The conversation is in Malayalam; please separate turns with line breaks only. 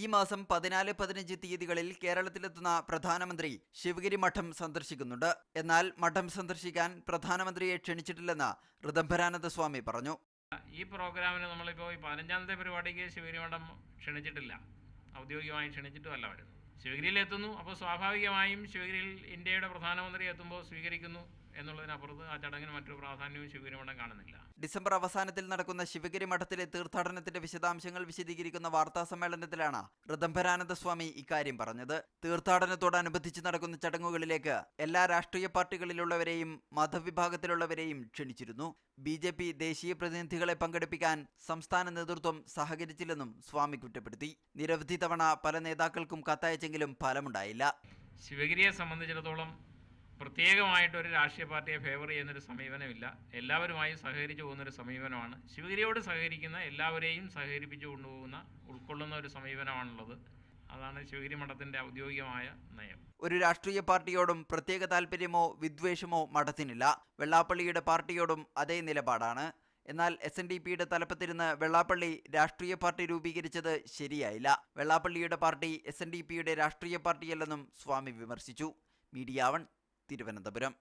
ഈ മാസം 14-15 തീയതികളിൽ കേരളത്തിലെത്തുന്ന പ്രധാനമന്ത്രി ശിവഗിരി മഠം സന്ദർശിക്കുന്നുണ്ട്. എന്നാൽ മഠം സന്ദർശിക്കാൻ പ്രധാനമന്ത്രിയെ ക്ഷണിച്ചിട്ടില്ലെന്ന് ഋതംഭരാനന്ദ സ്വാമി പറഞ്ഞു.
ഈ പ്രോഗ്രാമിന് നമ്മളിപ്പോൾ ഈ 15ാമത്തെ പരിപാടിക്ക് ശിവഗിരി മഠം ക്ഷണിച്ചിട്ടില്ല, ഔദ്യോഗികമായി ക്ഷണിച്ചിട്ടുമല്ല വരുന്നത്. ശിവഗിരിയിൽ എത്തുന്നു, അപ്പോൾ സ്വാഭാവികമായും ശിവഗിരിയിൽ ഇന്ത്യയുടെ പ്രധാനമന്ത്രി എത്തുമ്പോൾ സ്വീകരിക്കുന്നു എന്നുള്ളതിനപ്പുറത്ത് ആ ചടങ്ങിന് മറ്റൊരു പ്രാധാന്യവും ശിവഗിരി മഠം കാണുന്നില്ല.
ഡിസംബർ അവസാനത്തിൽ നടക്കുന്ന ശിവഗിരി മഠത്തിലെ തീർത്ഥാടനത്തിന്റെ വിശദാംശങ്ങൾ വിശദീകരിക്കുന്ന വാർത്താ സമ്മേളനത്തിലാണ് ഋതംഭരാനന്ദ സ്വാമി ഇക്കാര്യം പറഞ്ഞത്. തീർത്ഥാടനത്തോടനുബന്ധിച്ച് നടക്കുന്ന ചടങ്ങുകളിലേക്ക് എല്ലാ രാഷ്ട്രീയ പാർട്ടികളിലുള്ളവരെയും മതവിഭാഗത്തിലുള്ളവരെയും ക്ഷണിച്ചിരുന്നു. BJP ദേശീയ പ്രതിനിധികളെ പങ്കെടുപ്പിക്കാൻ സംസ്ഥാന നേതൃത്വം സഹകരിച്ചില്ലെന്നും സ്വാമി കുറ്റപ്പെടുത്തി. നിരവധി തവണ പല നേതാക്കൾക്കും കത്തയച്ചെങ്കിലും ഫലമുണ്ടായില്ല.
ശിവഗിരിയെ സംബന്ധിച്ചിടത്തോളം പ്രത്യേകമായിട്ടൊരു രാഷ്ട്രീയ പാർട്ടിയെ ഫേവർ ചെയ്യുന്നൊരു സമീപനമില്ല. എല്ലാവരുമായും സഹകരിച്ചു പോകുന്നൊരു സമീപനമാണ്. ശിവഗിരിയോട് സഹകരിക്കുന്ന എല്ലാവരെയും സഹകരിപ്പിച്ചു കൊണ്ടുപോകുന്ന ഉൾക്കൊള്ളുന്ന ഒരു സമീപനമാണുള്ളത്. അതാണ് ശിവഗിരി മഠത്തിൻ്റെ ഔദ്യോഗികമായ നയം.
ഒരു രാഷ്ട്രീയ പാർട്ടിയോടും പ്രത്യേക താല്പര്യമോ വിദ്വേഷമോ മഠത്തിനില്ല. വെള്ളാപ്പള്ളിയുടെ പാർട്ടിയോടും അതേ നിലപാടാണ്. എന്നാൽ SNDPയുടെ തലപ്പത്തിരുന്ന് വെള്ളാപ്പള്ളി രാഷ്ട്രീയ പാർട്ടി രൂപീകരിച്ചത് ശരിയായില്ല. വെള്ളാപ്പള്ളിയുടെ പാർട്ടി SNDPയുടെ രാഷ്ട്രീയ പാർട്ടിയല്ലെന്നും സ്വാമി വിമർശിച്ചു. മീഡിയ 1 തിരുവനന്തപുരം.